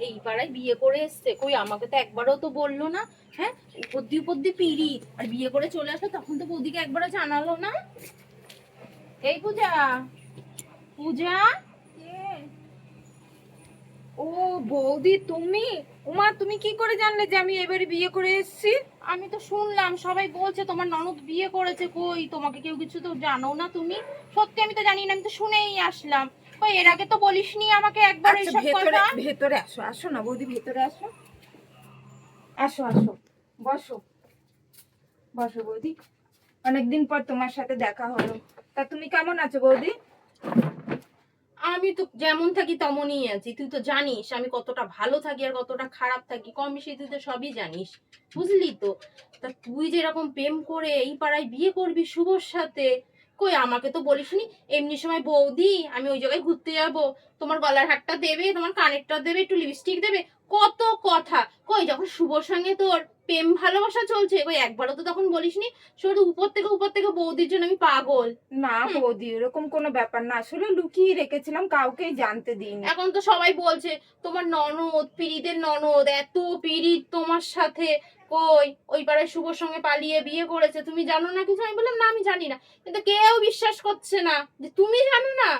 এই পাড়ায় বিয়ে করে এসছে, কই আমাকে তো একবারও তো বললো না। হ্যাঁ, উপর দিয়ে পিড়ি, আর বিয়ে করে চলে আসলো তখন তো বৌদিকে একবারও জানালো না। এই পূজা, পূজা। ও বৌদি তুমি? উমা, তুমি কি করে জানলে যে আমি এবারে বিয়ে করে এসেছি? আমি তো শুনলাম, সবাই বলছে তোমার ননদ বিয়ে করেছে, কই তোমাকে কেউ কিছু তো জানো না তুমি? সত্যি আমি তো জানি না, আমি তো শুনেই আসলাম। কই এর আগে তো বলিসনি আমাকে একবার আচ্ছা, এইসব ভেতরে কথা। ভেতরে আসো, আসো না বৌদি, ভেতরে আসো, আসো আসো, বসো, বসো বৌদি। অনেকদিন পর তোমার সাথে দেখা হলো। তা তুমি কেমন আছো বৌদি? আমি তো যেমন থাকি তেমনই আছি, তুই তো জানিস আমি কতটা ভালো থাকি আর কতটা খারাপ থাকি, কম বেশি তুই তো সবই জানিস, বুঝলি তো। তা তুই যেরকম প্রেম করে এই পাড়ায় বিয়ে করবি শুভর সাথে, কই আমাকে তো বলিসনি। এমনি সময় বৌদি আমি ওই জায়গায় ঘুরতে যাব, তোমার গলার হারটা দেবে, তোমার কানেরটা দেবে, একটু লিপস্টিক দেবে, কত কথা। কই যখন শুভর সঙ্গে তোর প্রেম ভালোবাসা চলছে, কই একবারও তো তখন বলিসনি। শুধু উপর থেকে বৌদির জন্য আমি পাগল। না বৌদি, এরকম কোনো ব্যাপার না, আসলে লুকিয়ে রেখেছিলাম, কাউকেই জানতে দিইনি। এখন তো সবাই বলছে তোমার ননদ, পিরিতের ননদ, এত পিরিত তোমার সাথে, কই ওই পাড়ায় শুভর সঙ্গে পালিয়ে বিয়ে করেছে, তুমি জানো না কিছু? আমি বললাম না আমি জানি না, কিন্তু কেউ বিশ্বাস করছে না যে তুমি জানো না।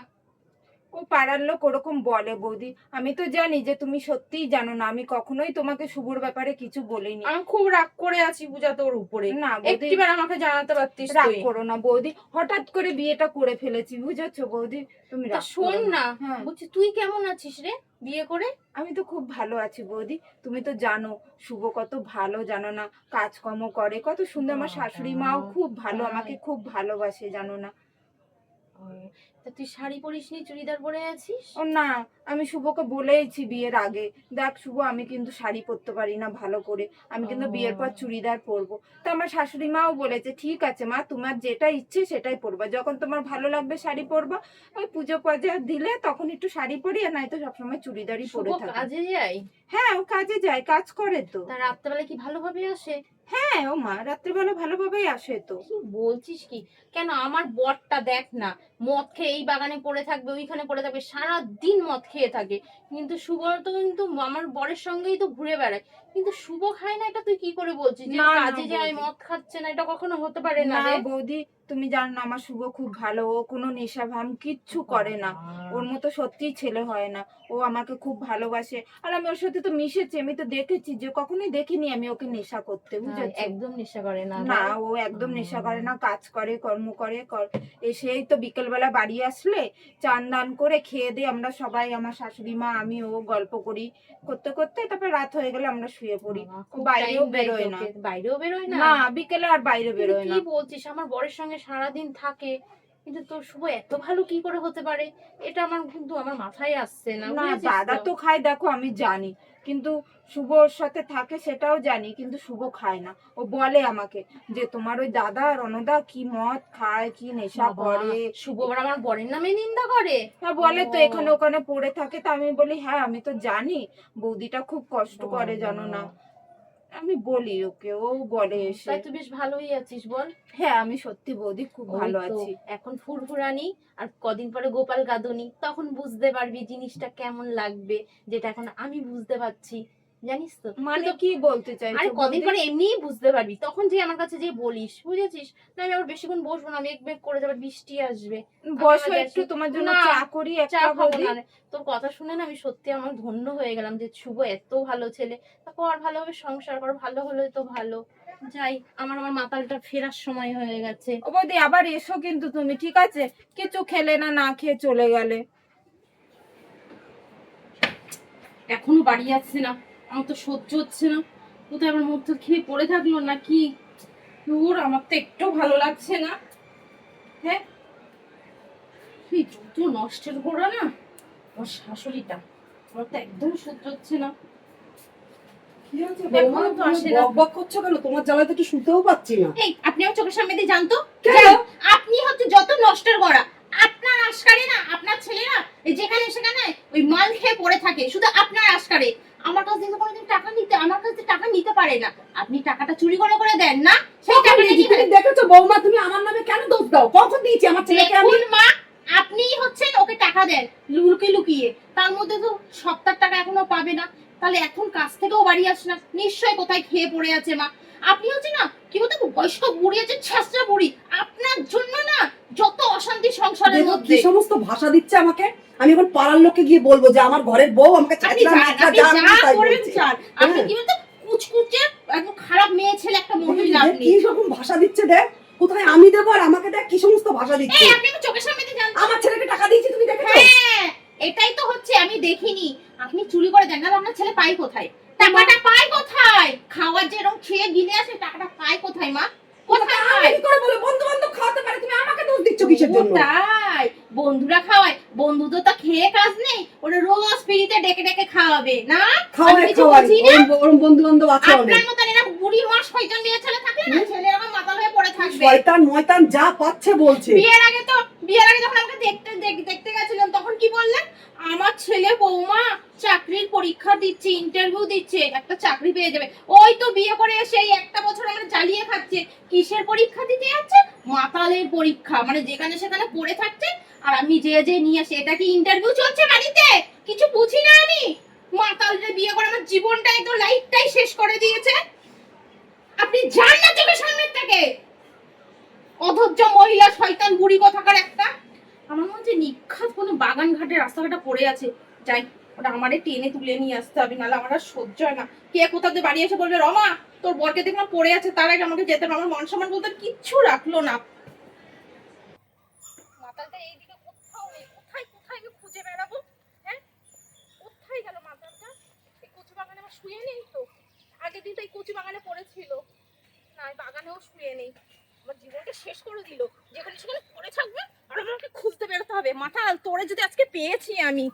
ও পাড়ার লোক ওরকম বলে বৌদি, আমি তো জানি যে তুমি সত্যিই জানো না, আমি কখনোই তোমাকে শুভর ব্যাপারে কিছু বলিনি। আমি খুব রাগ করে আছি পূজা তোর উপরে, না বৌদি, একটিবার আমাকে জানাতে পারতিস রাগ তুই। করো না বৌদি, হঠাৎ করে বিয়েটা করে ফেলেছি, বুঝেছো বৌদি, তুমি তা রাগ শোন করো না, হ্যাঁ, বলছি তুই কেমন আছিস রে বিয়ে করে? আমি তো খুব ভালো আছি বৌদি। তুমি তো জানো শুভ কত ভালো, জানো না, কাজকর্ম করে কত সুন্দর, আমার শাশুড়ি মাও খুব ভালো, আমাকে খুব ভালোবাসে, জানো না। ও, তা তুই শাড়ি পরিসনি, চুড়িদার পরে আছিস? ও না, আমি শুভকে বলেইছি বিয়ের আগে, দেখ শুভ আমি কিন্তু শাড়ি পরতে পারি না ভালো করে, আমি কিন্তু বিয়ের পর চুড়িদার পরবো। তো আমার শাশুড়ি মাও বলেছে ঠিক আছে মা, তোমার যেটা ইচ্ছে সেটাই পরবা, যখন তোমার ভালো লাগবে শাড়ি পরবা, ওই পুজো পাজা দিলে তখন একটু শাড়ি পরি, আর নয়তো সবসময় চুড়িদারই শুভ পরে থাকি। কাজে যাই? হ্যাঁ, ও কাজে যায়, কাজ করে তো। তা রাত্রেবেলা কি ভালোভাবে আসে? হ্যাঁ, ও মা রাত্রিবেলা ভালোভাবেই আসে তো। কি বলছিস কি? কেন আমার বরটা দেখ না, মদ খেয়ে এই বাগানে পড়ে থাকবে, ওইখানে পড়ে থাকবে, সারা দিন মদ খেয়ে থাকে, কিন্তু শুভ তো কিন্তু আমার বরের সঙ্গেই তো ঘুরে বেড়ায়, কিন্তু শুভ খায় না। এটা তুই কি করে বলছিস যে না না কাজে যায় বৌদি, মদ খাচ্ছে না? এটা কখনো হতে পারে না না রে। বৌদি, তুমি জানো না আমার শুভ খুব ভালো, ও কোনো নেশা ভাম কিচ্ছু করে না, ওর মতো সত্যিই ছেলে হয় না, ও আমাকে খুব ভালোবাসে, আর আমি ওর সাথে তো মিশেছি, আমি তো দেখেছি, যে কখনোই দেখিনি আমি ওকে নেশা করতে, বুঝেছো। একদম নেশা করে না না, ও একদম নেশা করে না, কাজ করে, কর্ম করে, এসেই তো বিকেলবেলা বাড়ি আসলে চান দান করে খেয়ে দিয়ে আমরা সবাই, আমার শাশুড়ি মা, আমি, ও গল্প করি, করতে করতে তারপর রাত হয়ে গেলে আমরা শুয়ে পড়ি। ও বাইরেও বেরোয় না। বাইরেও বেরোয় না? না, বিকেলে আর বাইরে কিন্তু বেরোয় কি না। বলছিস, আমার বরের সঙ্গে সারাদিন থাকে, কিন্তু তোর শুভ এত ভালো কি করে হতে পারে? এটা আমার কিন্তু আমার মাথায় আসছে না, না, বুঝেছিস দাদা তো? তো খায় দেখো, আমি জানি, কিন্তু শুভ ওর সাথে থাকে সেটাও জানি, কিন্তু শুভ খায় না। ও বলে আমাকে যে তোমার ওই দাদা রণদা কি মদ খায়, কি নেশা বাবা, করে। শুভ আবার আমার বরের নামে নিন্দা করে? হ্যাঁ বলে তো, ও এখানে ওখানে পড়ে থাকে, তা আমি বলি হ্যাঁ আমি তো জানি, বৌদিটা খুব কষ্ট করে জানো না, আমি বলি ওকে, ও বলে এসে। তাই তুই বেশ ভালোই আছিস বল। হ্যাঁ, আমি সত্যি বৌদি খুব ওই ভালো তো, আছি। এখন ফুরফুরানি, আর কদিন পরে গোপাল গাদনি, তখন বুঝতে পারবি জিনিসটা কেমন লাগবে, যেটা এখন আমি বুঝতে পারছি, জানিস তো। মানে তুই তো, কি বলতে আরে চাইছো কদিন বৌদি? পরে এমনিই বুঝতে পারবি, তখন যে আমার কাছে যে বলিস, বুঝেছিস? না আমি আবার বেশিক্ষণ বসবো না, মেঘ মেঘ করে যাবে, বৃষ্টি আসবে। আমি বসো আবার একটু, যাচ্ছি। তোমার জন্য না, চা করি চা একটা খাবো বৌদি। না রে। তোর কথা শুনে না আমি সত্যি আমার ধন্য হয়ে গেলাম যে শুভ এত ভালো ছেলে। তারপর আর ভালোভাবে সংসার কর, ভালো হলে তো ভালো। যাই, আমার আমার মাতালটা ফেরার সময় হয়ে গেছে। ও বৌদি আবার এসো কিন্তু তুমি, ঠিক আছে? কিছু খেলে না, না খেয়ে চলে গেলে। এখনো বাড়ি যাচ্ছে না, আমার তো সহ্য হচ্ছে না। কোথায় আমার মুখ খেয়ে পড়ে থাকলো নাকি? দূর, আমার তো একটু ভালো লাগছে না। হ্যাঁ, এই যত নষ্টের গোড়া না আমার শাশুড়িটা, আমার তো একদম সহ্য হচ্ছে না। কি হয়েছে এখনো বৌমা, তো তুমি আসে না। বক বক করছো কেন? তোমার জ্বালায় তো একটু শুতেও পাচ্ছি না। এই আপনি আমার চোখের সামনে দিয়ে জানতো কেন? আপনি হচ্ছে যত নষ্টের গোড়া। আপনার আশকারে না, আপনার ছেলেরা এই যেখানে সেখানে ওই মাল খেয়ে পড়ে থাকে, শুধু আপনার আশকারে। আমার কাছ থেকে কোনোদিন টাকা নিতে, আমার কাছ থেকে টাকা নিতে পারে না। আপনি টাকাটা চুরি করে দেন না, সেই কখন টাকাটা দিয়েছি? কি তুমি দেখেছো বৌমা, তুমি আমার নামে কেন দোষ দাও? কখন দিয়েছি আমার ছেলেকে আমি? দেখুন মা, আপনি হচ্ছে ওকে টাকা টাকা দেন লুকিয়ে লুকিয়ে, তার মধ্যে তো সপ্তাহ টাকা এখনো পাবে না, তাহলে এখন কাজ থেকেও বাড়ি আসে না, নিশ্চয়ই কোথায় খেয়ে পড়ে আছে মা। আপনি হচ্ছে না কি বলতো বয়স্ক বুড়ি আছে, ছেঁচড়া বুড়ি, আপনার জন্য না যত অশান্তি সংসারের দেখো মধ্যে। কি সমস্ত ভাষা দিচ্ছে আমাকে। আমি এখন পাড়ার লোককে গিয়ে বলবো যে আমার ঘরের বউ আমাকে আপনি ছেঁচড়া যান, ন্যাকড়া আপনি যা যা মনে তাই করবেন বলছে। চান। আপনি হ্যাঁ। কি বলতো কুচকুচে একদম খারাপ মেয়ে ছেলে একটা মহিলা দেখ আপনি। কি রকম ভাষা দিচ্ছে, দেখ কোথায় আমি দেবো আর আমাকে দেখ কি সমস্ত ভাষা দিচ্ছে। এই আপনি আমার চোখের সামনে দিয়ে যান। আমার ছেলেকে টাকা দিয়েছি তুমি দেখেছো? হ্যাঁ, এটাই তো হচ্ছে, আমি দেখিনি। আপনি চুরি করে দেন না, আপনার ছেলে পায় কোথায়? টাকাটা পায় কোথায়? খাওয়ার যে এরকম খেয়ে গিলে আসে, টাকাটা পায় কোথায় মা? কোথায় পায়? আমি কি করে বলে বন্ধু বান্ধব খাওয়াতে পারে, তুমি আমাকে দোষ দিচ্ছ কিসের জন্য? ও তাই, বন্ধুরা খাওয়ায়, বন্ধুদের তো খেয়ে কাজ নেই, ওরা রোজ ফ্রিতে ডেকে ডেকে খাওয়াবে না? আমি খাওয়ায় কিছু খাওয়ায় বুঝি না। ওরম বন্ধু বান্ধব আছে অনেক। আপনার মতন এরা বুড়ি মাস শয়তান মেয়ে ছেলে থাকলে না, ছেলে এরকম মাতাল হয়ে পড়ে থাকবে। শয়তান ময়তান যা পাচ্ছে বলছে। বিয়ের আগে যখন আমাকে দেখতে গেছিলেন তখন কি বললেন? আমার ছেলে বৌমা চাকরির পরীক্ষা দিচ্ছে, ইন্টারভিউ দিচ্ছে, একটা চাকরি পেয়ে যাবে। ওই তো বিয়ে করে এসে এই একটা বছর আমরা জ্বালিয়ে খাচ্ছে। কিসের পরীক্ষা দিতে যাচ্ছে? মাতালের পরীক্ষা, মানে যেখানে সেখানে পড়ে থাকছে, আর আমি যে নিয়ে আসে। এটা কি ইন্টারভিউ চলছে বাড়িতে? কিছু বুঝি না আমি। মাতালদের বিয়ে করে আমার জীবনটা একদম লাইফটাই শেষ করে দিয়েছে। আপনি যান না চোখের সামনে থেকে, অধৈর্য মহিলা, শয়তান বুড়ি কথাকার একটা। আমার মনে হচ্ছে নিখাত কোনো বাগান ঘাটে রাস্তাঘাটে পড়ে আছে। যাই, ওটা আমারে টেনে তুলে নিয়ে আসতে হবে, নাহলে আমার আর সহ্য হয় না। কে কোথাতে বাড়ি এসে বলবে রমা তোর বরকে দেখলাম পড়ে আছে, তার আগে আমাকে যেতে হবে। আমার মান সম্মান বলতে কিচ্ছু রাখলো না। মাতালটা এইদিকে কোথাও নেই, কোথায় কোথায় আমি খুঁজে বেড়াবো? হ্যাঁ, কোথায় গেল মাতালটা? এই কচু বাগানে আমার শুয়ে নেই তো? আগের দিন তো এই কচু বাগানে পড়েছিল না, এই বাগানেও শুয়ে নেই। আমার জীবনটা শেষ করে দিল। যেখানে সেখানে পড়ে থাকবে আর আমাকে খুঁজতে বেরোতে হবে। মাতাল, তোরে যদি আজকে পেয়েছি আমি।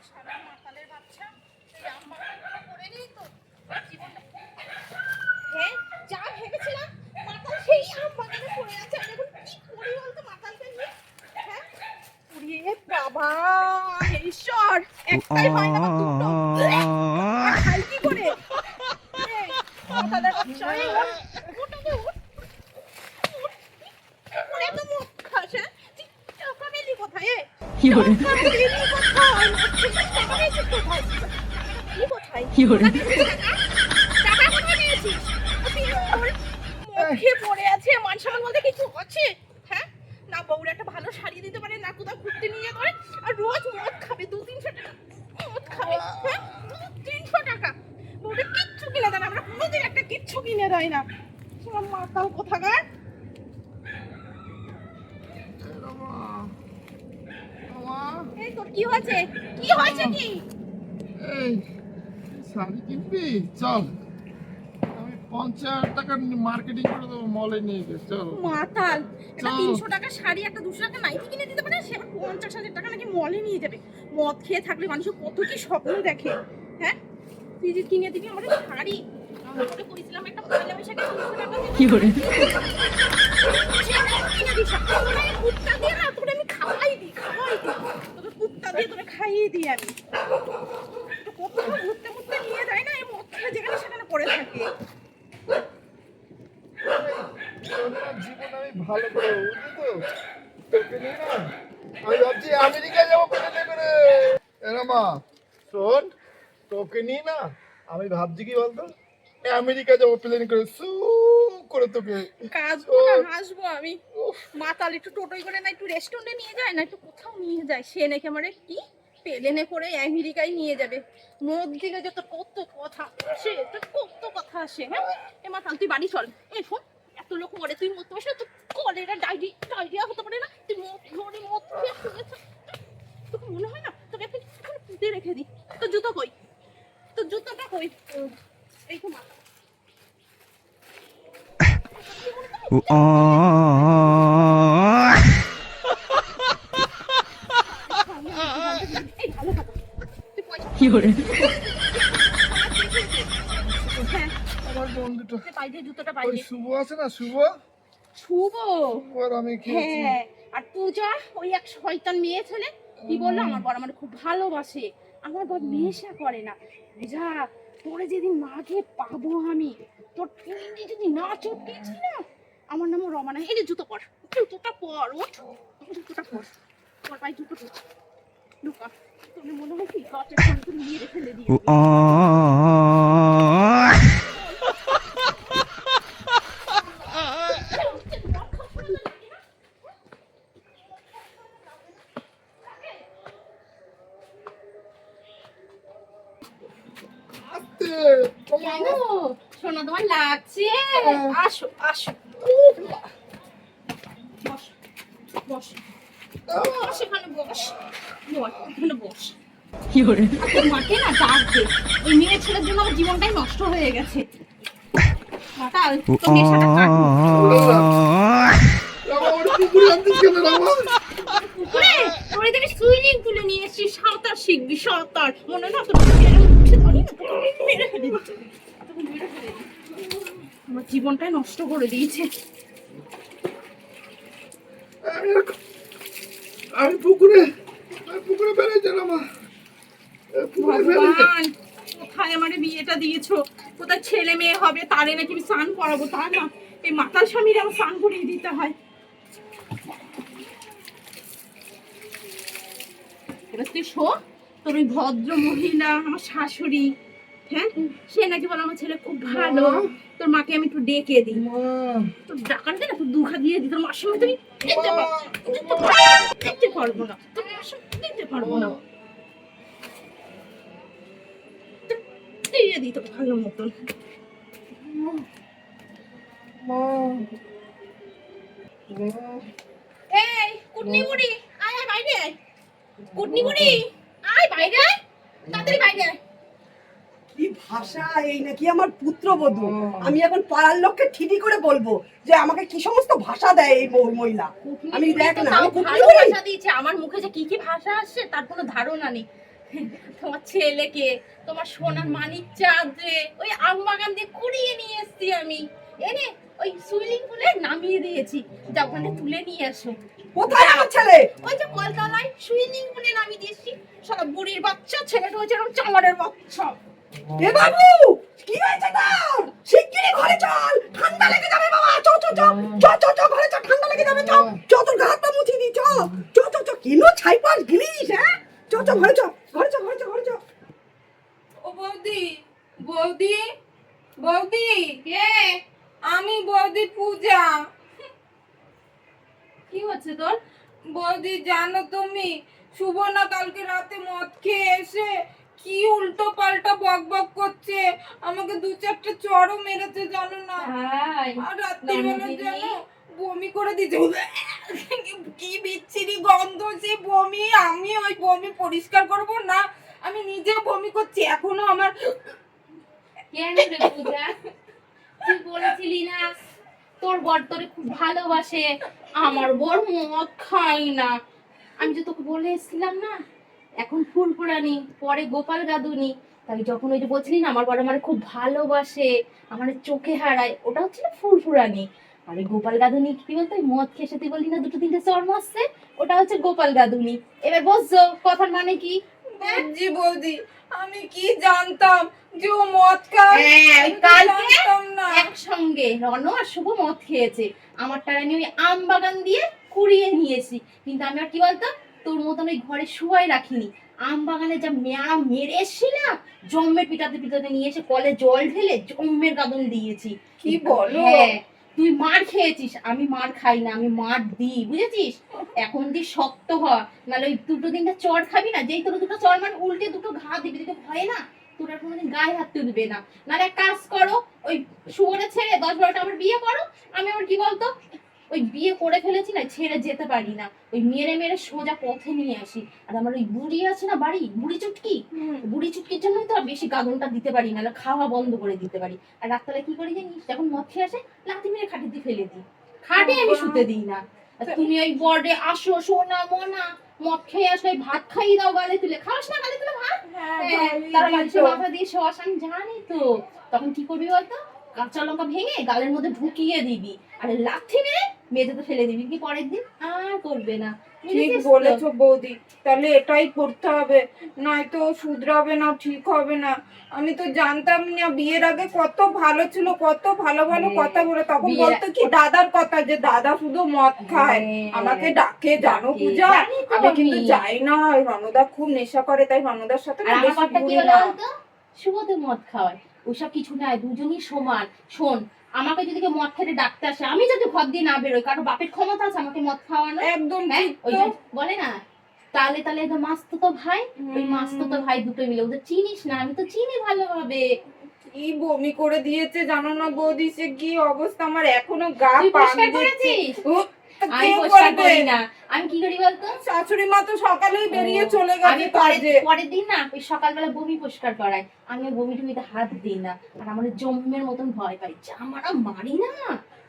শালা মাতালের বাচ্চা, এই আম বাগানগুলো করে নেই তো আমার জীবনটা। হ্যাঁ, যা ভেবেছিলাম মাতাল সেই আম বাগানে পড়ে আছে। আমি এখন কি করি বলতো মাতালকে নিয়ে? হ্যাঁ, ওরে বাবা, হে ঈশ্বর, একটাই হয় না আমার দুটো। খাই কি করে? এই, মাতালের বাচ্চা, এই ওঠ, ওঠ, ওঠ, ওঠ, ওঠ। ওরে তো মুখ খাস, হ্যাঁ? তুই টাকা পেলি কোথায়, এ? টাকা পেলি কোথায়? টাকা পেয়েছিস কোথায়? পেলি কোথায়? টাকা কোথায় পেয়েছিস? তুই ওর মুখে পড়ে আছে, মান সম্মান বলতে কিছু আছে? হ্যাঁ, না বউর একটা ভালো শাড়ি দিতে পারে, না কোথাও ঘুরতে নিয়ে যেতে পারে, আর রোজ মদ খাবে 200-300 টাকা মদ খাবে। হ্যাঁ, 200-300 টাকা বউটা কিচ্ছু কিনে দেয় না, আমরা কোনোদিন একটা কিচ্ছু কিনে দেয় না। তোমার মাতাল কোথাকার। এই তোর কি হয়েছে? কি হয়েছে কি? এই শাড়ি কিনবি? চল, আমি 50,000 টাকা মার্কেটিং করে দেবো, মলে নিয়ে গে চল। মাতাল, একটা চল। 300 টাকা শাড়ি, একটা 200 টাকা নাইটি কিনে দিতে পারে, সে আবার 50,000 টাকা নাকি মলে নিয়ে যাবে। মদ খেয়ে থাকলে মানুষ কত কি স্বপ্ন দেখে। হ্যাঁ, তুই যে কিনে দিবি আমার শাড়ি, আমি তোকে কইছিলাম একটা পয়লা বৈশাখে 300 টাকা দিয়ে কি করে কিনে দিস। আমি কুত্তা দিয়ে না তোরে আমি খাওয়াই দিই তোকে, কুত্তা দিয়ে তোরে খাইয়ে দিই আমি। তো কোথাও ঘুরতে ঘুরতে নিয়ে যায় না, এই মদ খেয়ে যেখানে সেখানে পড়ে থাকে। আমার জীবন আমি ভালো করে বুঝলি তো, তোকে নিয়ে না আমি ভাবছি আমেরিকা যাবো প্লেনে করে। এরা মা শোন, তোকে নিয়ে না আমি ভাবছি কি বলতো, আমেরিকা যাবো প্লেন করে সু করে তোকে। কাজবো না হাসবো আমি। মাতাল একটু টোটোই করে না একটু রেস্টুরেন্টে নিয়ে যায় না একটু কোথাও নিয়ে যায়, সে নাকি আমার কি প্লেনে করে আমেরিকায় নিয়ে যাবে। মদ দিলে যত কত কথা আসে, তো কত কথা আসে। হ্যাঁ, এ মাতাল তুই বাড়ি চল। এই শোন, এত লোক মরে, তুই মরতে পারছিস না? তোর কলেরা ডায়রিয়া হতে পারে না? তুই মদ খেয়ে শুয়েছ। তোকে মনে হয় না তোকে একটা কিছুক্ষণ পুঁতে রেখে দিই? তোর জুতো কই? তোর জুতোটা কই? এই তো মাতাল। এই ভালো কথা, তুই পয়সা হ্যাঁ, আমার বন্ধুটা তুই পাই দিয়ে জুতোটা পাই ওই দিয়ে। শুভ আছে না, শুভ শুভ, আর আমি খেয়েছি। হ্যাঁ, আর পূজা ওই এক শয়তান মেয়ে ছেলে কি বললো, আমার বর আমার খুব ভালোবাসে, আমার বর নেশা করে না। পূজা, তোরে যেদিন মাকে পাবো আমি, তোর পিন্ডি যদি না চটকেছি না, আমার নামও রমা না। এই যে জুতো পর, জুতোটা পর, ওঠ, জুতোটা পর, পর পায়ে জুতো পর, ঢুকা। তুমি মনে হয় কি গাছের সঙ্গে নিয়ে রেখে দিয়ে আস্তে, কেন সোনা তোমার লাগছে? আসো আসো, বস বস বস, এখানে বস, বস এখানে বস। কি করে মাকে না ডাক দে, ওই মেয়ে ছেলের জন্য আমার জীবনটাই নষ্ট হয়ে গেছে। মাতাল তো নেশাটা কাটবো। রামা ওর পুকুরে আনতিস কেন রামা? পুকুরে তোর এদিকে সুইমিং পুলে নিয়ে এসেছি, সাঁতার শিখবি, সাঁতার মনে না তোর উঠে ধরি না, তোকে মেরে ফেলে দিচ্ছে, তোকে মেরে ফেলে দিচ্ছে। আমার জীবনটাই নষ্ট করে দিয়েছে। আমি পুকুরে বেড়েছি রামা, পুকুরে বেড়েছি। ভগবান, কোথায় আমার বিয়েটা দিয়েছো? কোথায় ছেলে মেয়ে হবে তারে নাকি আমি স্নান করাবো, তা না এই মাতাল স্বামীর আমার স্নান করিয়ে দিতে হয়। এবার তুই শো, তোর ওই ভদ্র মহিলা আমার শাশুড়ি, হ্যাঁ সে নাকি বলে আমার ছেলে খুব ভালো, তোর মাকে আমি একটু ডেকে দিই। তোর ডাকাতে না তুই দুখা দিয়ে দিই, তোর মার সঙ্গে তুমি দিতে পারবো না, তোর মার সঙ্গে দিতে পারবো না, দিয়ে দিই তোকে ভালো মতন। এই কুটনি বুড়ি, আয় আয় বাইরে আয়, কুটনি বুড়ি আয় বাইরে আয়, তাড়াতাড়ি বাইরে আয়। কি ভাষা, এই নাকি আমার পুত্রবধূ? আমি এখন পাড়ার লোককে ঠিকই করে বলবো যে আমাকে কি সমস্ত ভাষা দেয় এই মহিলা। আমি দেখ না, আমি কুটনি ভালো করি। ভাষা দিয়েছে, আমার মুখে যে কি কি ভাষা আসছে তার কোনো ধারণা নেই। তোমার ছেলেকে তোমার সোনার মানিক চাঁদরে ওই আম বাগান দিয়ে কুড়িয়ে নিয়ে এসছি আমি, এনে ওই সুইমিং পুলে নামিয়ে দিয়েছি, যা ওখানে তুলে নিয়ে আসো। কোথায় আমার ছেলে? ওই যে কলতলায় সুইমিং পুলে নামিয়ে দিয়েছি। সারা বুড়ির বাচ্চা, ছেলেটা হয়েছে এরকম চামারের বাচ্চা। এ বাবু, কি হয়েছে তোর? শিগগিরই ঘরে চল, ঠান্ডা লেগে যাবে বাবা। চ চ চ চ চ চ ঘরে চ, ঠান্ডা লেগে যাবে। চ চ, তোর গা হাতটা মুছিয়ে দি। চ চ চ চ, কেন ছাই পাশ গিলিস? হ্যাঁ চ চ ঘরে চ, ঘরে চ, ঘরে চ, ঘরে চ। ও বৌদি, বৌদি, বৌদি, কে? আমি বৌদি পূজা। কি হচ্ছে তোর? বৌদি জানো তুমি, শুভ না কালকে রাতে মদ খেয়ে এসে কি উল্টো পাল্টা বক বক করছে, আমাকে দু চারটে চড়ও মেরেছে জানো না। হাই আর রাত্রিবেলা নন্দিনী। জানো বমি করে দিতে, কি বিচ্ছিরি গন্ধ সে বমি। আমি ওই বমি পরিষ্কার করব না, আমি নিজেও বমি করছি এখনো আমার। কেন রে পূজা, তুই বলেছিলি না তোর বর তোরে খুব ভালোবাসে, আমার বর মদ খাই না। আমি যে তোকে বলে এসেছিলাম না, এখন ফুলফুরানি পরে গোপাল গাদুনি। তাই যখন ওই যে বলছিলি না আমার বর আমার খুব ভালোবাসে, আমার চোখে হারায়, ওটা হচ্ছিল ফুলফুরানি। আর এই গোপাল গাদুনি কি বলতো, ওই মদ খেয়ে তুই বললি না দুটো তিনটে চর মারছে, ওটা হচ্ছে গোপাল গাদুনি। এবার বুঝছো কথার মানে কি? বুঝছি বৌদি, আমি কি জানতাম যে ও মদ খায়? হ্যাঁ, আমি তো কালকে জানতাম না। একসঙ্গে রণ আর শুভ মদ খেয়েছে, আমারটা আমি ওই আম বাগান দিয়ে কুড়িয়ে নিয়েছি। কিন্তু আমি আর কি বলতো, তোর মতন ওই ঘরে শুয়াই রাখিনি, আম বাগানে যা মেয়া মেরে এসছি না, জম্মের পিটাতে পিটাতে নিয়ে এসে কলে জল ঢেলে জম্মের গাদন দিয়েছি। কি বলো? হ্যাঁ, তুই মার খেয়েছিস, আমি মার খাই না, আমি মার দিই, বুঝেছিস? এখন তুই শক্ত হ, নাহলে ওই দুটো তিনটা চড় খাবি না, যেই তোর দুটো চড় মানে উল্টে দুটো ঘা দিবি, দিতে ভয় না তোর আর কোনোদিন গায়ে হাত তুলবে না। নাহলে এক কাজ করো, ওই শুয়োরে ছেড়ে 10-12টা আমার বিয়ে করো। আমি আবার কি বলতো, ওই বিয়ে করে ফেলেছি না, ছেড়ে যেতে পারি না, ওই মেরে মেরে সোজা পথে নিয়ে আসি। আর আমার ওই বুড়ি আছে না বাড়ি, বুড়ি চুটকি, বুড়ি চুটকির জন্যই তো আর বেশি গাদনটা দিতে পারি না, খাওয়া বন্ধ করে দিতে পারি। আর রাত্রে কি করি জানিস, যখন মদ খেয়ে আসে লাথি মেরে খাটে দিয়ে ফেলে দিই, খাটে আমি শুতে দিই না। আর তুমি ওই বর্ডে আসো সোনা মোনা, মদ খেয়ে আসো, ওই ভাত খাইয়ে দাও গালে তুলে, খাওয়াস না গালে তুলে ভাত? তারা মানুষের মাথা দিয়ে শোয়াস, আমি জানি তো। তখন কি করবি বলতো, কাঁচা লঙ্কা ভেঙে গালের মধ্যে ঢুকিয়ে দিবি, আর লাথি মেরে মেজে তো ফেলে দিবি কি পরের দিন আর করবে না। ঠিক বুঝেছিস তো? বলেছো বৌদি, তাহলে এটাই করতে হবে, নয়তো শুধরাবে না, ঠিক হবে না। আমি তো জানতাম না, বিয়ের আগে কত ভালো ছিল, কত ভালো ভালো হ্যাঁ, কথা বলে, তখন বিয়ের- বলতো কি দাদার কথা, যে দাদা শুধু মদ খায়, হ্যাঁ, আমাকে ডাকে জানো ডাকে, পূজা, জানি তো আমি কিন্তু আমি। যাই না, ওই রণদা খুব নেশা করে, তাই রণদার সাথে আর না আমার বেশি কথা কি ঘুরি বলে না। বলতো, শুভতে মদ খাওয়ায়, ওইসব কিছু নাই, দুজনই সমান। শোন, আমাকে যদি কেউ মদ খেতে ডাকতে আসে, আমি যদি ঘর দিয়ে না বেরোই, কারণ বাপের ক্ষমতা আছে আমাকে মদ খাওয়ানো? একদম হ্যাঁ, ঠিক ওই তো। যে বলে না, তালে তালে তো মাসতুতো ভাই, ওই মাসতুতো ভাই দুটো মিলে, ওদের চিনিস না, আমি তো চিনি ভালোভাবে। কি বমি করে দিয়েছে জানো না বৌদি, সে কি অবস্থা, আমার এখনো গা তুই পান পরিষ্কার দিচ্ছে। করেছিস? উহ, তা আমি কে পরিষ্কার করবে? করি না, আমি কি করি বলতো? শাশুড়ি মা তো সকালেই বেরিয়ে ও, চলে আমি গেছে পরের কাজে। পরের দিন না ওই সকালবেলা বমি পরিষ্কার করাই, আমি ওই বমি টমিতে হাত দিই না, আর আমার জম্মের মতন ভয় পাই, যা আমরা মারি না,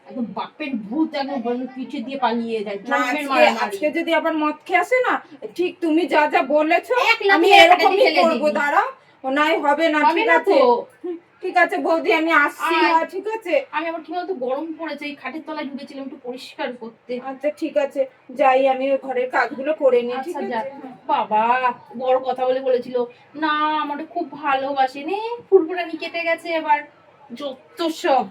একদম বাপের ভূত একদম পিঠে দিয়ে পালিয়ে যায়, না, জম্মের আজকে মারামারি। আজকে যদি আবার মদ খেয়ে আসে না, ঠিক তুমি যা যা বলেছো এক লাথি আমি এক এরকমই ফেলে করবো, দিবি। দাঁড়াও। ও নাই হবে না, হবে ঠিক না আছে, তো। ঠিক আছে বৌদি, আমি আসছি, আয়। হ্যাঁ, ঠিক আছে। আমি আবার কি বলতো, গরম পড়েছে, এই খাটের তলায় ঢুকেছিলাম একটু পরিষ্কার করতে। আচ্ছা ঠিক আছে, যাই, আমি ওই ঘরের কাজগুলো করে নিই, ঠিক আচ্ছা যা। আছে। বাবা বড় কথা বলে বলেছিল না, আমাকে খুব ভালোবাসে, নে ফুরফুরানি কেটে গেছে এবার, যত সব।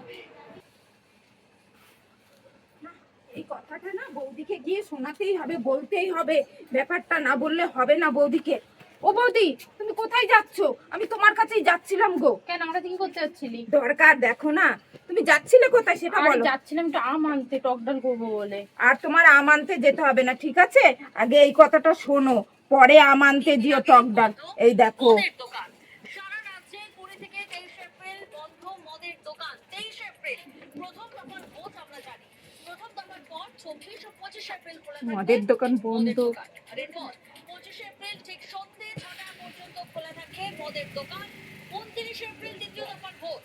এই কথাটা না বৌদিকে গিয়ে শোনাতেই হবে, বলতেই হবে, ব্যাপারটা না বললে হবে না বৌদিকে। ও বৌদি, তুমি কোথায় যাচ্ছো? আমি তোমার কাছেই যাচ্ছিলাম গো। কেন, আমরা কি করতে যাচ্ছিলি? দরকার, দেখো না, তুমি যাচ্ছিলে কোথায় সেটা আরে বলো। যাচ্ছিলাম একটু আম আনতে, টক ডাল করবো বলে। আর তোমার আম আনতে যেতে হবে না, ঠিক আছে, আগে এই কথাটা শোনো, পরে আম আনতে দিও টক ডাল। এই দেখো, মদের দোকান সারা রাজ্যে 20 থেকে 23 এপ্রিল বন্ধ মদের দোকান। 23 এপ্রিল প্রথম দফার ভোট আমরা জানি, প্রথম দফার পর 24 ও 25 এপ্রিল খোলা থাকবে মদের দোকান বন্ধ। মদের দোকান। আর এরপর 25 এপ্রিল ঠিক সন্ধ্যে 6টা পর্যন্ত খোলা থাকবে মদের দোকান। 29 এপ্রিল দ্বিতীয় দফার ভোট,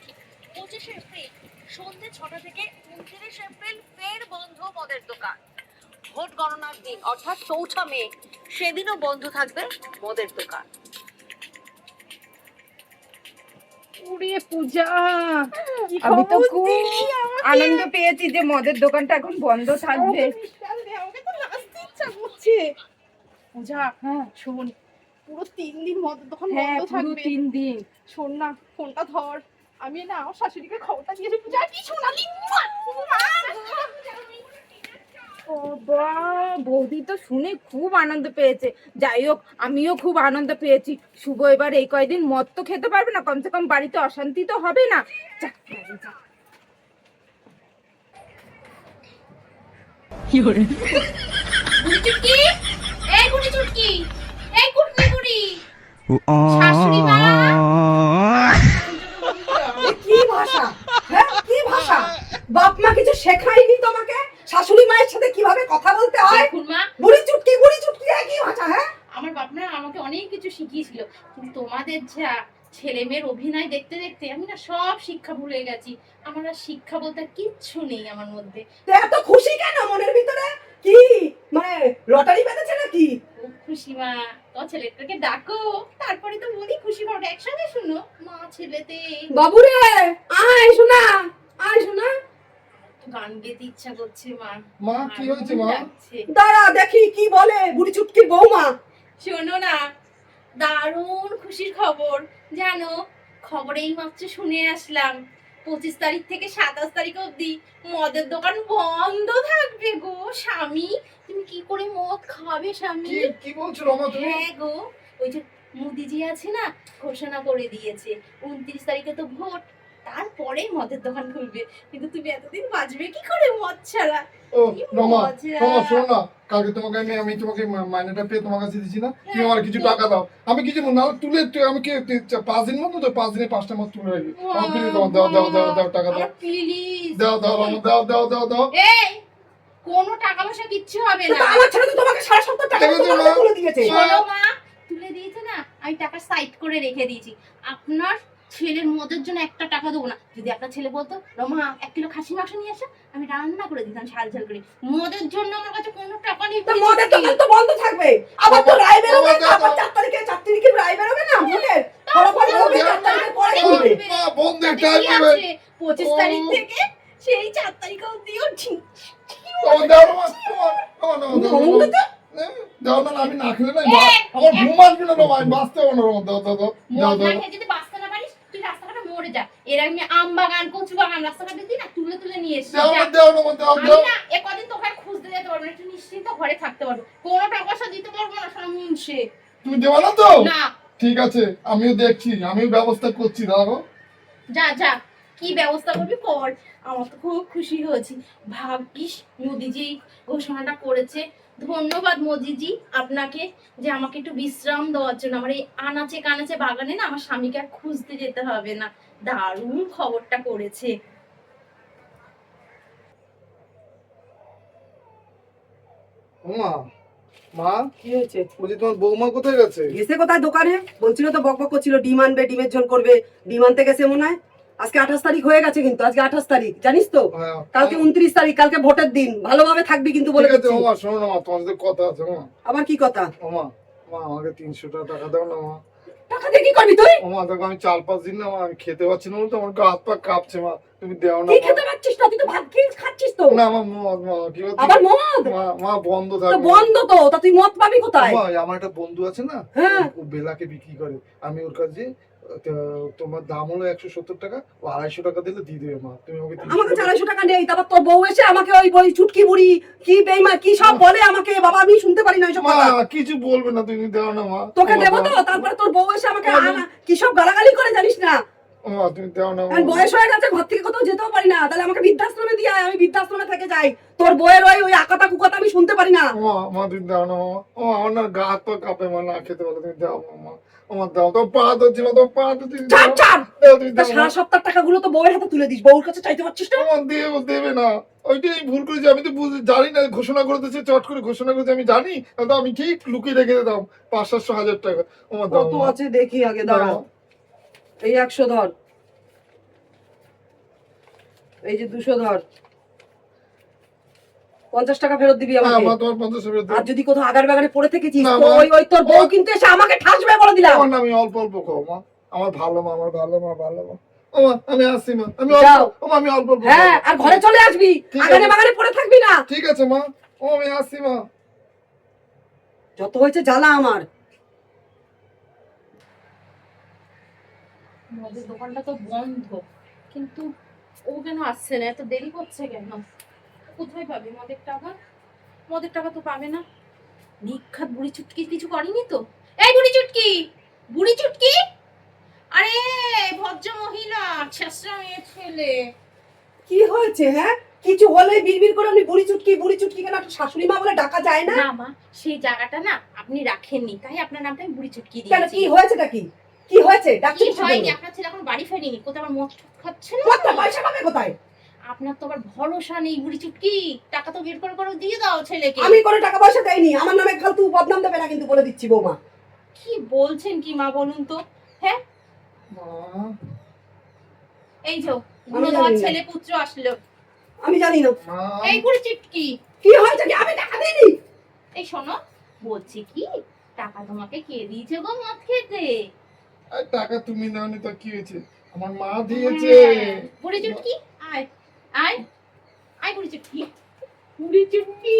25 এপ্রিল সন্ধ্যে 6টা থেকে 29 এপ্রিল ফের বন্ধ মদের দোকান। ভোট গণনার দিন অর্থাৎ 4 মে সেদিনও বন্ধ থাকবে মদের দোকান। উড়ে পূজা, আমি তো খুব আনন্দ পেয়েছি যে মদের দোকানটা এখন বন্ধ থাকবে। পূজা, হ্যাঁ শোন, পুরো 3 দিন মদের দোকান হ্যাঁ, বন্ধ পুরো থাকবে। 3 দিন। শোন না, ফোনটা ধর, আমি না আমার শাশুড়িকে খবরটা দিয়েছি, পূজা কি শোনালি? ও বাহ, বৌদি তো শুনে খুব আনন্দ পেয়েছে। যাই হোক, আমিও খুব আনন্দ পেয়েছি। শুভ এবার এই কয়দিন মদ তো খেতে পারবে না, কমসে কম বাড়িতে অশান্তি তো হবে না। যা, বাড়ি যা। বুড়ি চুটকি, এই বুড়ি চুটকি, এই কুটনি বুড়ি, শাশুড়ি মা। এ কি ভাষা, হ্যাঁ কি ভাষা? বাপ মা কিছু শেখায়নি তোমাকে শাশুড়ি মায়ের সাথে কিভাবে কথা বলতে হয়? দেখুন মা, বুড়ি চুটকি একই ভাষা, হ্যাঁ? আমার বাপ না আমাকে অনেক কিছু শিখিয়েছিল, কিন্তু তোমাদের যা ছেলে মেয়ের অভিনয় দেখতে দেখতে আমি না সব শিক্ষা ভুলে গেছি। আমার আর শিক্ষা বলতে কিচ্ছু নেই আমার মধ্যে। তো এত খুশি কেন মনের ভিতরে? কি মানে লটারি বেঁধেছে নাকি? খুব খুশি মা, তো ছেলেটাকে ডাকো, তারপরে তো বলি খুশি হবে, একসাথে শুনো মা ছেলেতে। বাবুরে, আয় শোনা, আয় শোনা। গান গেতে ইচ্ছা করছে মা। মা, কি হয়েছে মা? লাগছে। দাঁড়া দেখি কি বলে বুড়ি চুটকির বৌমা। শোনো না, দারুণ খুশির খবর জানো, খবরে এই মাত্র শুনে আসলাম 25 তারিখ থেকে 27 তারিখ অবধি মদের দোকান বন্ধ থাকবে গো। স্বামী, তুমি কি করে মদ খাবে স্বামী? কি কি বলছো রমা তুমি? হ্যাঁ গো, ওই যে মোদিজি আছে না, ঘোষণা করে দিয়েছে 29 তারিখে তো ভোট, তারপরে মদের দোকান খুলবে। কিন্তু তুমি এতদিন বাঁচবে কি করে মদ ছাড়া? ও রমা, মজা। রমা শোনো না, কালকে তোমাকে আমি তোমাকে মাইনেটা পেয়ে তোমার কাছে দিছি না, তুমি আমার কিছু টাকা দাও। আমি কিছু না তুলে আমি কি 5 দিন মতো তো 5 দিনে 5টা মাস তুলে রাখি। আমার প্লিজ দাও দাও দাও দাও দাও টাকা দাও, প্লিজ দাও দাও রমা, দাও দাও দাও দাও। এই, কোনো টাকা পয়সা কিচ্ছু হবে তো না। আমার ছেলে তো তোমাকে 70.5 টাকা ঠিক আছে, তোমাকে মা। তুলে দিয়েছে। শোনো মা, তুলে দিয়েছে না, আমি টাকা সাইড করে রেখে দিয়েছি। আপনার ছেলের মদের জন্য একটা টাকা দেবো না। যদি একটা ছেলে বলতো রমা 1 কিলো খাসি মাংস নিয়ে আসো, আমি রান্না করে দিতাম ঝাল ঝাল করে। মদের জন্য আমার কাছে কোনো টাকা নেই। তো মদের দোকান তো বন্ধ থাকবে, আবার তো রায় বেরোবে, তারপর 4 তারিখে রায় বেরোবে না ভোটের ফলাফল হবে, 4 তারিখের পরে খুলবে। মা, বন্ধ তাতে একটা কি হবে। আছে? 25 তারিখ থেকে সেই 4 তারিখ অবধিও ঠিক তোমার দাও না মা, তোমার দাও না, আমি না খেলে না আমার ঘুম আসবে না মা, আমি বাঁচতে পারবো না, দাও দাও দাও মদ দাও না খেয়ে যদি বাঁচতে না পারিস তুই রাস্তাঘাটে মরে যা। এর আমি আম বাগান কচু বাগান রাস্তাঘাটে দিই না, তুলে তুলে নিয়ে এসছি। দাও যা। না, দাও না মা, দাও আমি দাও। না এ কদিন তোকে আর খুঁজতে যেতে পারবো না, একটু নিশ্চিন্ত ঘরে থাকতে পারবো, কোনো টাকা পয়সা দিতে পারবো না সারা মুনসে। তুমি দেবা না তো? না, ঠিক আছে, আমিও দেখছি, আমিও ব্যবস্থা করছি, দাঁড়াও। যা যা, কি ব্যবস্থা করবি কর। আমার তো খুব খুশি হয়েছি, ভাগ্যিস মোদিজি ঘোষণাটা করেছে। ধন্যবাদ মোদিজি আপনাকে, যে আমাকে একটু বিশ্রাম দেওয়ার জন্য। আমার এই আনাচে কানাচে বাগানে না আমার স্বামীকে আর খুঁজতে যেতে হবে না। দারুণ খবরটা করেছে। মা, মা, কি হয়েছে? বলছি তোমার বৌমা কোথায় গেছে? গেছে কোথায়? দোকানে বলছিল তো, বকবক করছিল ডিম আনবে, ডিমের ঝোল করবে, ডিম আনতে গেছে মনে হয়। আজকে 28 তারিখ হয়ে গেছে, কিন্তু আজকে 28 তারিখ, জানিস তো? হ্যাঁ, কালকে 29 তারিখ, কালকে ভোটের দিন, ভালোভাবে থাকবি কিন্তু বলে ঠিক আছে দিচ্ছি। মা, শোনো না মা, তোমার সাথে কথা আছে মা। আবার কি কথা? মা, মা আমাকে 300 টাকা দাও না মা। টাকা দিয়ে কি করবি তুই? মা দেখো, আমি 4-5 দিন না মা, আমি খেতে পাচ্ছি না, বলে তো আমার গা হাত পা কাঁপছে মা, তুমি দাও না কি মা। খেতে পাচ্ছিস না? তুই তো ভাত খেয়ে খাচ্ছিস তো। না মা, মদ মা, কি বলছো? আবার মদ? মা, মা বন্ধ তো থাকবে। বন্ধ তো, তা তুই মদ পাবি কোথায়? মা, আমার একটা বন্ধু আছে না, হ্যাঁ। ও বেলাকে বিক্রি করে, আমি ওর কাছে তোমার দাম হলো 170 টাকা, ও 250 টাকা দিলে দিয়ে দেবে মা, তুমি ওকে 300 আমাকে টাকা- 400 টাকা নেই, তারপর তোর বউ এসে আমাকে ওই ওই চুটকি বুড়ি কি বেইমা কি সব বলে আমাকে, বাবা আমি শুনতে পারি না ওইসব মা কথা। কিছু বলবে না, তুমি দাও না মা। তোকে মা, দেবো তো, দাও। তারপরে তোর বউ এসে আমাকে কি সব গালাগালি করে জানিস না। মা তুমি দাও না মা। এখন বয়স হয়ে গেছে, ঘর থেকে কোথাও যেতেও পারি না, তাহলে আমাকে বৃদ্ধাশ্রমে দিয়ে আয়, আমি বৃদ্ধাশ্রমে থেকে যাই। তোর বউয়ের ওই ওই আকাতা কুকাতা আমি শুনতে পারি না। মা, মা তুমি দাও না মা। ও আমার না গা হাত পা কাঁপে মা, না খেতে পারলে তুমি দাও মা। আমার দাও, তো পা ধরছি মা, তো পা ধরছি, তুমি ছাড় দাও। ছাড়। দাও, তুমি তা দাও মা। সারা সপ্তাহ টাকাগুলো তো বউয়ের হাতে তুলে দিস, বউর কাছে চাইতে পারছিস না। আমার দেবে না, ওইটাই ভুল করেছি, আমি তো জানি না, ঘোষণা করে দিয়েছে, চট করে ঘোষণা করেছে, আমি জানি, তো আমি ঠিক লুকিয়ে রেখে দিতাম 500-700 টাকা। আমার দাও কত মা। আছে দেখি আগে, দাঁড়া। দাও। এই 100 ধর, এই যে 200 ধর, 50 টাকা ফেরত দিবি হ্যাঁ আমাকে। মা, তোমার 50 টাকা দাও। আর যদি কোথাও আগার বাগানে পড়ে থেকেছিস, না, তো মা। ওই ওই তোর বউ কিন্তু এসে আমাকে ঠাসবে বলে দিলাম। আমার না, আমি অল্প অল্প খাও মা, আমার ভালো মা, আমার ভালো মা, ভালো মা। ও মা, আমি আসছি মা, আমি যাও। অল্প, ও মা, আমি অল্প অল্প হ্যাঁ, খাবো। আর ঘরে চলে আসবি, ঠিক আছে। আগানে বাগানে পড়ে থাকবি না। ঠিক আছে মা, ও আমি আসছি মা। যত হয়েছে জ্বালা আমার। মদের দোকানটা তো বন্ধ, কিন্তু ও কেন আসছে না, এত দেরি করছে কেন? কোথায় পাবে মদের টাকা? মদের টাকা তো পাবে না। নিখাত বুড়ি চুটকি কিছু করেনি তো? এই বুড়ি চুটকি, বুড়ি চুটকি, আরে ভদ্র মহিলা, ছেঁচড়া মেয়ে ছেলে। কি হয়েছে? হ্যাঁ, কিছু হলে বিড়বিড় করে আপনি বুড়ি চুটকি কেন একটা শাশুড়ি মা বলে ডাকা যায় না? না মা, সেই জায়গাটা না আপনি রাখেননি, তাই আপনার নামটা আমি বুড়ি চুটকি কেন, দিয়েছি। কি হয়েছেটা কি? কি হয়েছে? ডাকছি কি কিসের হয়নি, জন্য? আপনার ছেলে এখন বাড়ি ফেরেনি, কোথাও আমার মদ খাচ্ছে না কত তো? পয়সা পাবে কোথায়? আপনার তো আবার ভরসা নেই বুড়ি চুটকি, টাকা তো বের করে দিয়ে দাও ছেলেকে। আমি কোনো টাকা পয়সা দেইনি, আমার নামে ফালতু বদনাম দেবে না কিন্তু, বলে দিচ্ছি বৌমা। কি বলছেন কি মা, বলুন তো? হ্যাঁ, মা, এই যে আমি গুণধর জানি না। ছেলে পুত্র আসলো। আমি জানি না মা, এই বুড়ি চুটকি, কি হয়েছে, কি আমি টাকা দিইনি। এই শোনো, বলছি কি, টাকা তোমাকে কে দিয়েছে গো মদ খেতে? আর টাকা তুমি নাওনি তো কি হয়েছে, আমার মা দিয়েছে। হ্যাঁ, বুড়ি চুটকি, আয় আয় আয় বুড়ি চুটকি, বুড়ি চুটকি।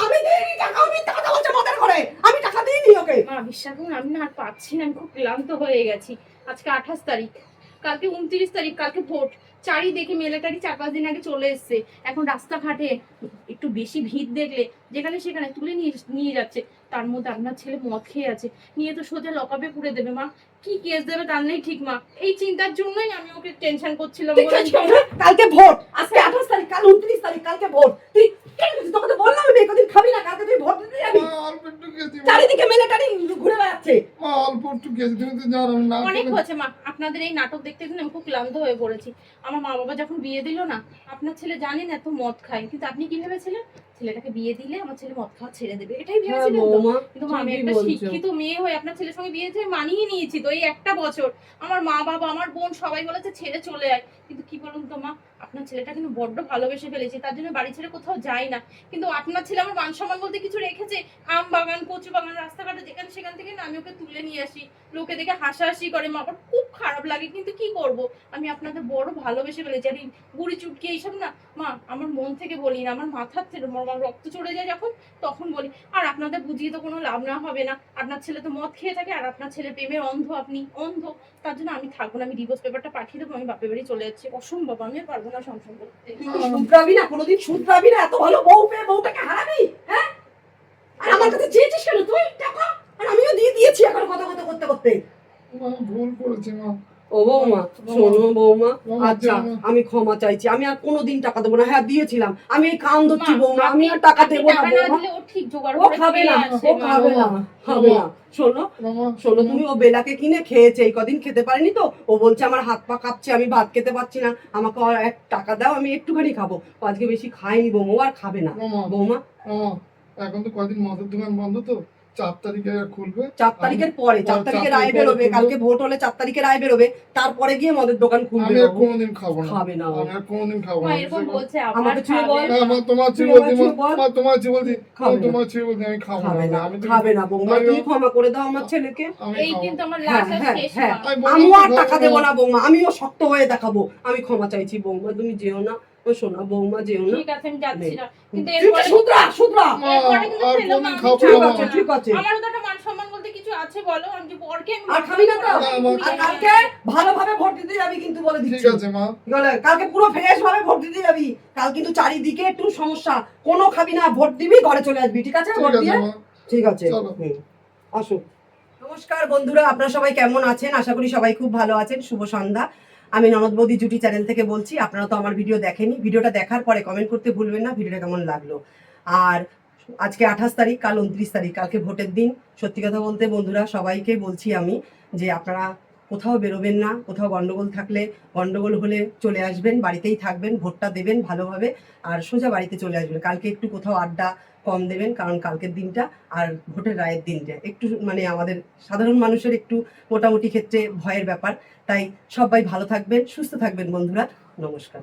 আমি দিইনি টাকা, আমি টাকা বলছে মদের ঘরে, আমি টাকা দিইনি ওকে। মা বিশ্বাস করুন, আমি না আর পাচ্ছি না, আমি খুব ক্লান্ত হয়ে গেছি। আজকে 28 তারিখ, কালকে 29 তারিখ, কালকে ভোট। চারিদিকে মিলিটারি 4-5 দিন আগে চলে এসছে। এখন রাস্তাঘাটে একটু বেশি ভিড় দেখলে যেখানে সেখানে তুলে নিয়ে নিয়ে যাচ্ছে। তার মধ্যে আপনার ছেলে মদ খেয়ে আছে, নিয়ে তো সোজা লকআপে পুরে দেবে মা। কি কেস দেবে তার নেই ঠিক মা। এই চিন্তার জন্যই আমি ওকে টেনশন করছিলাম। তুই বলেন খেয়েছিস তো। না? কালকে ভোট, আজকে 28 তারিখ, কাল 29 তারিখ, কালকে ভোট। তুই কেন গেছিস? তোকে তো বললাম আমি কদিন খাবি না, কালকে তুই ভোট দিতে যাবি। মা, অল্প একটু খেয়েছি মা। চারিদিকে মিলিটারি ঘুরে বেড়াচ্ছে। মা, অল্প একটু খেয়েছি, তুমি তো জানো আমি না অনেক খেলে- হয়েছে মা, আপনাদের এই নাটক দেখতে দেখতে আমি খুব ক্লান্ত হয়ে পড়েছি। আমার মা বাবা যখন বিয়ে দিল না, আপনার ছেলে জানেন এত মদ খায়, কিন্তু আপনি কি ভেবেছিলেন? ছেলেটাকে বিয়ে দিলে আমার ছেলে মদ খাওয়া ছেড়ে দেবে, এটাই ভেবেছিলেন তো? কিন্তু মা, আমি একটা শিক্ষিত মেয়ে হয়ে আপনার ছেলের সঙ্গে বিয়ে দিয়ে মানিয়ে নিয়েছি তো এই একটা বছর। আমার মা বাবা, আমার বোন সবাই বলেছে ছেড়ে চলে আয়, কিন্তু কি বলুন তো মা, আপনার ছেলেটা কিন্তু বড্ড ভালোবেসে ফেলেছে, তার জন্য বাড়ি ছেড়ে কোথাও যায় না। কিন্তু আপনার ছেলে আমার মান সম্মান বলতে কিছু রেখেছে? আম বাগান, কচু বাগান, রাস্তাঘাটে যেখানে সেখান থেকে না আমি ওকে তুলে নিয়ে আসি, লোকে দেখে হাসাহাসি করে, মা আমার খুব খারাপ লাগে, কিন্তু কি করব, আমি আপনাদের বড় ভালোবেসে ফেলেছি। আর এই বুড়ি চুটকি এইসব না মা, আমার মন মন থেকে বলি না, আমার মাথার থেকে আমার রক্ত চড়ে যায় যখন, তখন বলি। আর আপনাদের বুঝিয়ে তো কোনো লাভ না হবে না, আপনার ছেলে তো মদ খেয়ে থাকে, আর আপনার ছেলে প্রেমের অন্ধ, আপনি অন্ধ। তার জন্য আমি থাকবো না, আমি ডিভোর্স পেপারটা পাঠিয়ে দেবো, আমি বাপের বাড়ি চলে যাচ্ছি। অসম্ভব, আমি আর পারবো না সংসার করতে। তুই কি শুধরাবি না, কোনোদিন শুধরাবি না? এত ভালো বউ পেয়ে বউটাকে হারাবি, হ্যাঁ? আর আমার কাছে চেয়েছিস কেন তুই টাকা? আর আমিও দিয়ে দিয়েছি এখন কথা কথা করতে করতে। মা ভুল করেছি মা। ও বৌমা, শোনো বৌমা, বৌমা, আচ্ছা বৌমা। আমি ক্ষমা চাইছি, আমি আর কোনোদিন টাকা দেবো না। হ্যাঁ দিয়েছিলাম, আমি এই কান ধরছি মা, বৌমা, আমি আর আপনি- টাকা আপনি দেবো না টাকা না বৌমা। দিলে ও ঠিক জোগাড় ও করে খাবে না, খেয়ে আসে, ও মা। খাবে না, খাবে না। শোনো মামা শোনো, তুমি ও বেলাকে কিনে খেয়েছে, এই কদিন খেতে পারেনি তো, ও বলছে আমার হাত পা কাঁপছে, আমি ভাত খেতে পারছি না, আমাকে আর এক টাকা দাও, আমি একটুখানি খাবো। ও আজকে বেশি খায়নি বৌমা, ও আর খাবে না মামা বৌমা। মামা, এখন তো কদিন মদের দোকান বন্ধ, তো 4 তারিখে খুলবে। 4 তারিখের পরে, 4 4 তারিখে তারিখের রায় পরে বেরোবে, খুলবে। কালকে ভোট হলে 4 তারিখে রায় বেরোবে, তারপরে গিয়ে মদের দোকান খুলবে আমি আর বাবু। কোনোদিন খাবো না, খাবে না। আমি আর কোনোদিন খাবো মা না। এরকম বলছে, আবার আমাকে ছুঁয়ে বল। খাবে না না। মা, তোমার তুই জীবন আমার ছুঁয়ে বল। মা, তোমার জীবন খাবে না। তোমার জীবন আমি খাবো খাবে না, আমি তো- খাবে না বৌমা, আমি- তুমি ক্ষমা করে দাও আমার ছেলেকে। আমি এই খাবো কিন্তু আমার হ্যাঁ লাস্ট আর হ্যাঁ শেষ, হ্যাঁ, মা। আমি বললাম আমিও তো আর খাবো টাকা না। দেবো না বৌমা, আমিও শক্ত হয়ে দেখাবো। আমি ক্ষমা চাইছি বৌমা, তুমি যেও না, ও শোনা বৌমা, যেও না। ঠিক আছে, আমি যাচ্ছি না, কিন্তু তুই এরপরে শুধরা শুধরা। মা, এরপরে কিন্তু আর ছেলে কোনোদিন মা, খাবো ঠিক না আছে, মা। ঠিক আছে। আমারও তো একটা মান সম্মান বলতে কিছু আছে, বলো। আমি যে বরকে আমি আর খাবি না তো? না, মা। আর কালকে ভালোভাবে ভোট দিতে যাবি কিন্তু, বলে ঠিক দিচ্ছি। আছে মা। কি বলে, কালকে পুরো ফ্রেশ ভাবে ভোট দিতে যাবি। কাল কিন্তু চারিদিকে একটু সমস্যা, কোনো খাবি না, ভোট দিবি, ঘরে চলে আসবি, ঠিক আছে? ঠিক ভোট আছে দিয়ে মা। ঠিক আছে, চলো। আসো। নমস্কার বন্ধুরা, আপনারা সবাই কেমন আছেন? আশা করি সবাই খুব ভালো আছেন। শুভ সন্ধ্যা। আমি ননদ বৌদি জুটি চ্যানেল থেকে বলছি। আপনারা তো আমার ভিডিও দেখেনি, ভিডিওটা দেখার পরে কমেন্ট করতে ভুলবেন না ভিডিওটা কেমন লাগলো। আর আজকে 28 তারিখ, কাল 29 তারিখ, কালকে ভোটের দিন। সত্যি কথা বলতে বন্ধুরা, সবাইকে বলছি আমি যে আপনারা কোথাও বেরোবেন না, কোথাও গন্ডগোল থাকলে, গন্ডগোল হলে চলে আসবেন, বাড়িতেই থাকবেন, ভোটটা দেবেন ভালোভাবে, আর সোজা বাড়িতে চলে আসবেন। কালকে একটু কোথাও আড্ডা কম দেবেন, কারণ কালকের দিনটা আর ভোটের রায়ের দিনটা একটু মানে আমাদের সাধারণ মানুষের একটু মোটামুটি ক্ষেত্রে ভয়ের ব্যাপার। তাই সবাই ভালো থাকবেন, সুস্থ থাকবেন বন্ধুরা। নমস্কার।